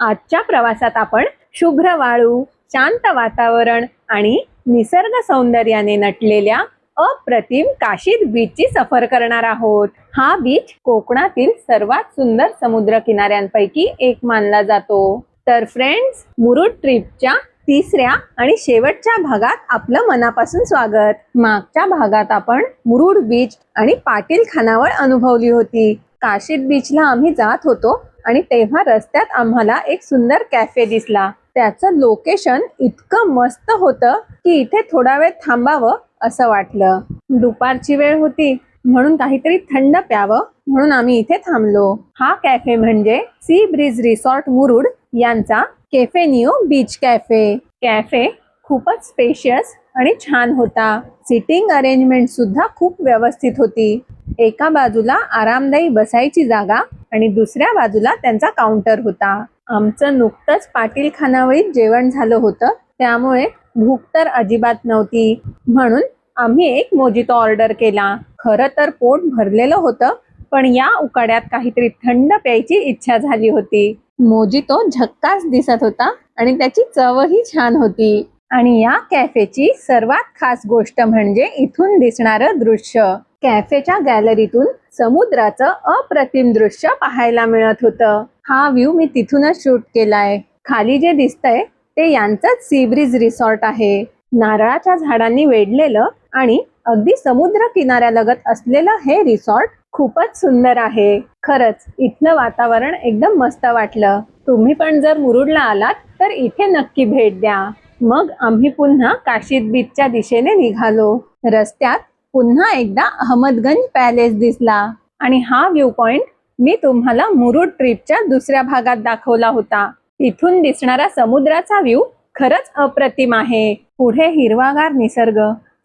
आजच्या प्रवासात आपण शुभ्र वाळू, शांत वातावरण आणि निसर्ग सौंदर्याने नटलेल्या अप्रतिम काशीद बीचची सफर करणार आहोत. हा बीच कोकणातील सर्वात सुंदर समुद्र किनाऱ्यांपैकी एक मानला जातो. तर फ्रेंड्स, मुरुड ट्रिपच्या तिसऱ्या आणि शेवटच्या भागात आपलं मनापासून स्वागत. मागच्या भागात आपण मुरुड बीच आणि पाटील खानावळ अनुभवली होती. काशीद बीचला आम्ही जात होतो आणि तेव्हा रस्त्यात आम्हाला एक सुंदर कॅफे दिसला. त्याचं लोकेशन इतकं मस्त होतं की इथे थोडा वेळ थांबावं असं वाटलं. दुपारची वेळ होती म्हणून काहीतरी थंड प्यावं म्हणून आम्ही इथे थांबलो. हा कॅफे म्हणजे सी ब्रिज रिसॉर्ट मुरुड यांचा cafe neo beach cafe. Cafe खूपच स्पेशियस आणि छान होता. सिटिंग अरेंजमेंट सुद्धा खूप व्यवस्थित होती. एका बाजूला आरामदायी बसायची जागा आणि दुसऱ्या बाजूला त्यांचा काउंटर होता. आमचं नुकतंच पाटील खानावळीत जेवण झालं होतं, त्यामुळे भूक तर अजिबात नव्हती. म्हणून आम्ही एक मोजितो ऑर्डर केला. खरं तर पोट भरलेलं होतं, पण या उकाड्यात काहीतरी थंड प्यायची इच्छा झाली होती. मोजितो झक्कास दिसत होता आणि त्याची चवही छान होती. आणि या कॅफेची सर्वात खास गोष्ट म्हणजे इथून दिसणारं दृश्य. कॅफेच्या गॅलरीतून समुद्राचं अप्रतिम दृश्य पाहायला मिळत होतं. हा व्ह्यू मी तिथूनच शूट केलाय. खाली जे दिसतंय ते यांचंच सी ब्रिज रिसॉर्ट आहे. नारळाच्या झाडांनी वेढलेलं आणि अगदी समुद्र किनाऱ्यालगत असलेलं हे रिसॉर्ट खूपच सुंदर आहे. खरंच इथलं वातावरण एकदम मस्त वाटलं. तुम्ही पण जर मुरुडला आलात तर इथे नक्की भेट द्या. मग आम्ही पुन्हा काशीद बीचच्या दिशेने निघालो. रस्त्यात पुन्हा एकदा अहमदगंज पॅलेस दिसला आणि हा व्ह्यू पॉइंट मी तुम्हाला मुरुड ट्रिपच्या दुसऱ्या भागात दाखवला होता. तिथून दिसणारा समुद्राचा व्ह्यू खरंच अप्रतिम आहे. पुढे हिरवागार निसर्ग,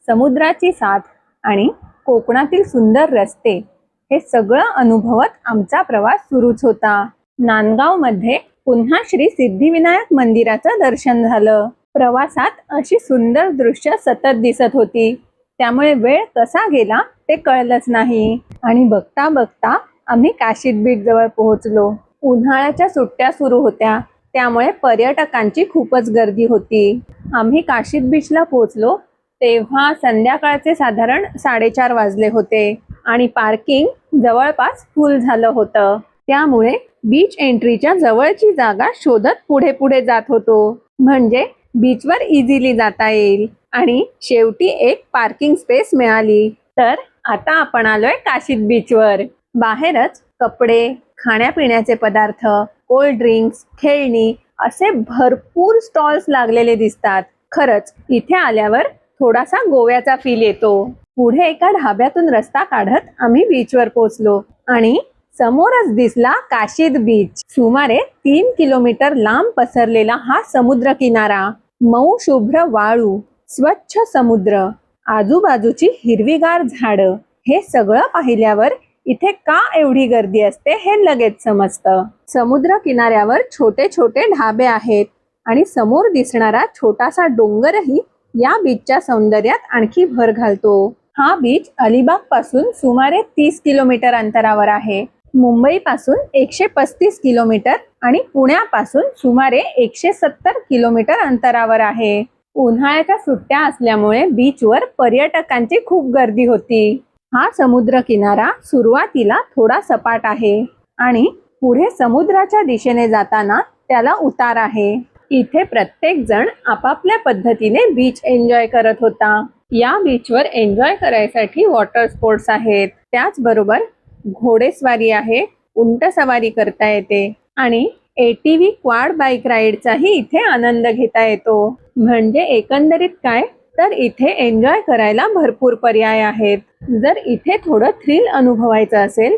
समुद्राची साथ आणि कोकणातील सुंदर रस्ते हे सगळं अनुभवत आमचा प्रवास सुरूच होता. नांदगाव मध्ये पुन्हा श्री सिद्धिविनायक मंदिराचं दर्शन झालं. प्रवासात अशी सुंदर दृश्य सतत दिसत होती, त्यामुळे वेळ कसा गेला ते कळलंच नाही. आणि बघता बघता आम्ही काशीद बीच जवळ पोहोचलो. उन्हाळ्याच्या सुट्ट्या सुरू होत्या, त्यामुळे पर्यटकांची खूपच गर्दी होती. आम्ही काशीद बीचला पोहोचलो तेव्हा संध्याकाळचे साधारण 4:30 वाजले होते आणि पार्किंग जवळपास फुल झालं होतं. त्यामुळे बीच एंट्रीच्या जवळची जागा शोधत पुढे पुढे जात होतो, म्हणजे बीचवर इझिली जाता येईल. आणि शेवटी एक पार्किंग स्पेस मिळाली. तर आता आपण आलोय काशीद बीचवर. बाहेरच कपडे, खाण्यापिण्याचे पदार्थ, कोल्ड ड्रिंक्स, खेळणी असे भरपूर स्टॉल्स लागलेले दिसतात. खरंच इथे आल्यावर थोडासा गोव्याचा फील येतो. पुढे एका ढाब्यातून रस्ता काढत आम्ही बीचवर पोहोचलो आणि समोरच दिसला काशीद बीच. सुमारे 3 किलोमीटर लांब पसरलेला हा समुद्र किनारा, मऊ शुभ्र वाळू, स्वच्छ समुद्र, आजूबाजूची हिरवीगार झाडं, हे सगळं पाहिल्यावर इथे का एवढी गर्दी असते हे लगेच समजतं. समुद्र किनाऱ्यावर छोटे छोटे ढाबे आहेत आणि समोर दिसणारा छोटासा डोंगरही या बीचच्या सौंदर्यात आणखी भर घालतो. हा बीच अलिबाग पासून सुमारे 30 किलोमीटर अंतरावर आहे. मुंबई पासून 135 किलोमीटर आणि पुण्यापासून सुमारे 170 किलोमीटर अंतरावर आहे. उन्हाळ्याच्या सुट्ट्या असल्यामुळे बीचवर पर्यटकांची खूप गर्दी होती. हा समुद्र किनारा सुरुवातीला थोडा सपाट आहे आणि पुढे समुद्राच्या दिशेने जाताना त्याला उतार आहे. इथे प्रत्येक जण आपापल्या पद्धतीने बीच एन्जॉय करत होता. या बीचवर एन्जॉय करायसाठी वॉटर स्पोर्ट्स आहेत, त्याचबरोबर घोडेस्वारी आहे, उंट सवारी करता येते आणि ATV क्वाड बाईक राईडचाही इथे आनंद घेता येतो. म्हणजे एकंदरीत काय तर इथे एन्जॉय करायला भरपूर पर्याय आहेत. जर इथे थोडं थ्रिल अनुभवायचं असेल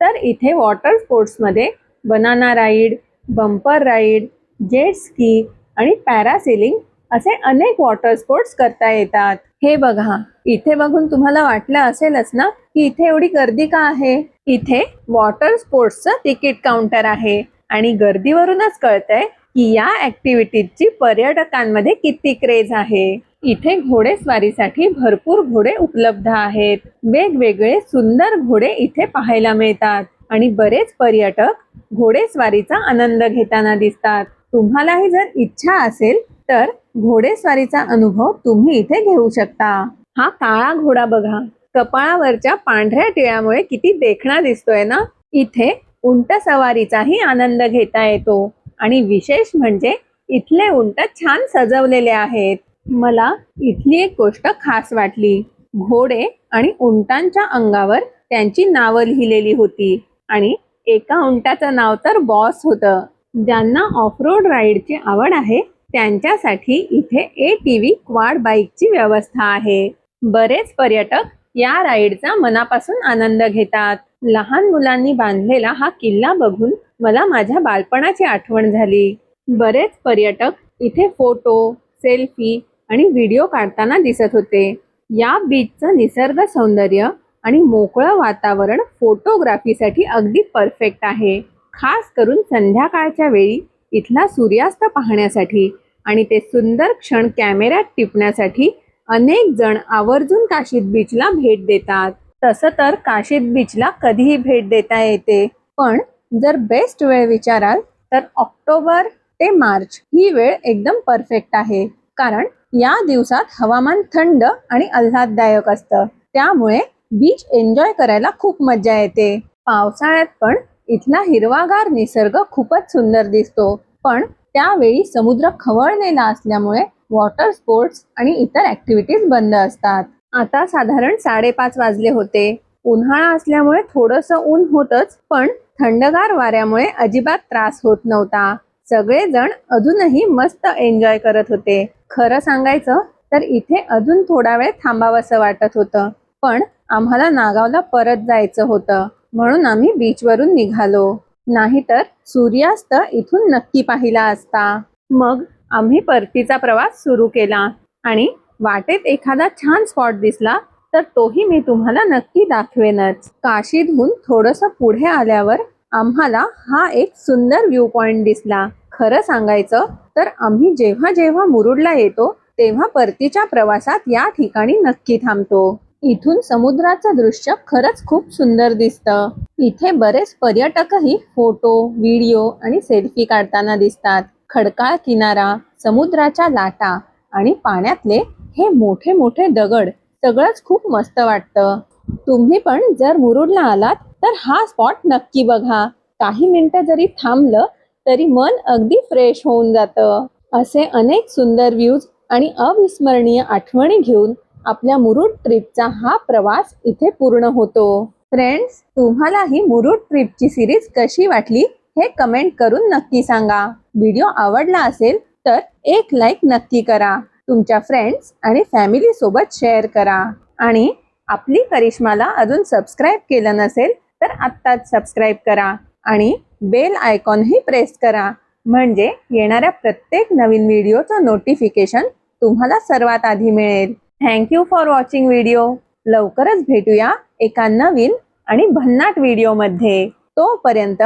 तर इथे वॉटर स्पोर्ट्समध्ये banana ride, bumper ride, jet ski आणि पॅरासेलिंग असे अनेक वॉटर स्पोर्ट्स करता येतात. हे बघा, इथे बघून तुम्हाला वाटलं असेलच ना की इथे एवढी गर्दी का आहे. इथे वॉटर स्पोर्ट्सचं तिकीट काउंटर आहे आणि गर्दीवरूनच कळतंय की या ऍक्टिव्हिटीजची पर्यटकांमध्ये किती क्रेज आहे. इथे घोडेस्वारीसाठी भरपूर घोडे उपलब्ध आहेत. वेगवेगळे सुंदर घोडे इथे पाहायला मिळतात. आणि बरेच पर्यटक घोडेस्वारीचा आनंद घेताना दिसतात. तुम्हालाही जर इच्छा असेल तर घोडेस्वारीचा अनुभव तुम्ही इथे घेऊ शकता. हा काळा घोडा बघा, कपाळावरच्या पांढऱ्या टिळ्यामुळे किती देखणा दिसतोय ना. इथे उंट सवारीचाही आनंद घेता येतो आणि विशेष म्हणजे इथले उंट छान सजवलेले आहेत. मला इथली एक गोष्ट खास वाटली. घोडे आणि उंटांच्या अंगावर त्यांची नावं लिहिलेली होती आणि एका उंटाचं नाव तर बॉस होतं. ज्यांना ऑफरोड राईडची आवड आहे त्यांच्यासाठी इथे ATV क्वाड बाईकची व्यवस्था आहे. बरेच पर्यटक या राईडचा मनापासून आनंद घेतात. लहान मुलांनी बांधलेला हा किल्ला बघून मला माझ्या बालपणाची आठवण झाली. बरेच पर्यटक इथे फोटो, सेल्फी आणि व्हिडिओ काढताना दिसत होते. या बीचचं निसर्ग सौंदर्य आणि मोकळं वातावरण फोटोग्राफीसाठी अगदी परफेक्ट आहे. खास करून संध्याकाळच्या वेळी इथला सूर्यास्त पाहण्यासाठी आणि ते सुंदर क्षण कॅमेऱ्यात टिपण्यासाठी अनेक जण आवर्जून काशीद बीचला भेट देतात. तसं तर काशीद बीचला कधीही भेट देता येते, पण जर बेस्ट वेळ विचाराल तर ऑक्टोबर ते मार्च ही वेळ एकदम परफेक्ट आहे. कारण या दिवसात हवामान थंड आणि आल्हाददायक असतं, त्यामुळे बीच एन्जॉय करायला खूप मजा येते. पावसाळ्यात पण इथला हिरवागार निसर्ग खूपच सुंदर दिसतो, पण त्यावेळी समुद्र खवळलेला असल्यामुळे वॉटर स्पोर्ट्स आणि इतर ऍक्टिव्हिटीज बंद असतात. आता साधारण 5:30 वाजले होते. उन्हाळा असल्यामुळे थोडंसं ऊन होतच, पण थंडगार वाऱ्यामुळे अजिबात त्रास होत नव्हता. सगळेजण अजूनही मस्त एन्जॉय करत होते. खरं सांगायचं तर इथे अजून थोडा वेळ थांबावंसं वाटत होतं, पण आम्हाला नागावला परत जायचं होतं म्हणून आम्ही बीचवरून निघालो. नाहीतर सूर्यास्त इथून नक्की पाहिला असता. मग आम्ही परतीचा प्रवास सुरू केला आणि वाटेत एखादा छान स्पॉट दिसला तर तोही मी तुम्हाला नक्की दाखवेनच. काशीदहून थोडंसं पुढे आल्यावर आम्हाला हा एक सुंदर व्ह्यू पॉइंट दिसला. खरं सांगायचं तर आम्ही जेव्हा जेव्हा मुरुडला येतो तेव्हा परतीच्या प्रवासात या ठिकाणी नक्की थांबतो. इथून समुद्राचं दृश्य खरंच खूप सुंदर दिसतं. इथे बरेच पर्यटकही फोटो, व्हिडिओ आणि सेल्फी काढताना दिसतात. खडकाळ किनारा, समुद्राच्या लाटा आणि पाण्यातले हे मोठे मोठे दगड सगळंच खूप मस्त वाटतं. तुम्ही पण जर मुरुडला आलात तर हा स्पॉट नक्की बघा. काही मिनिटं जरी थांबलं तरी मन अगदी फ्रेश होऊन जातं. असे अनेक सुंदर व्ह्यूज आणि अविस्मरणीय आठवणी घेऊन आपल्या मुरुड ट्रिपचा हा प्रवास इथे पूर्ण होतो. फ्रेंड्स, तुम्हालाही मुरुड ट्रिपची सिरीज कशी वाटली हे कमेंट करून नक्की सांगा. व्हिडिओ आवडला असेल तर एक लाईक नक्की करा. तुमच्या फ्रेंड्स आणि फॅमिली सोबत शेअर करा आणि आपली करिश्माला अजून सबस्क्राईब केलं नसेल तर आत्ताच सबस्क्राईब करा आणि बेल आयकॉनही प्रेस करा, म्हणजे येणाऱ्या प्रत्येक नवीन व्हिडिओचं नोटिफिकेशन तुम्हाला सर्वात आधी मिळेल. Thank you for watching video. लवकरच भेटूया एका नवीन आणि भन्नाट व्हिडिओमध्ये. तोपर्यंत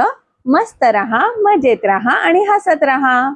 मस्त रहा, मजेत रहा आणि हसत रहा.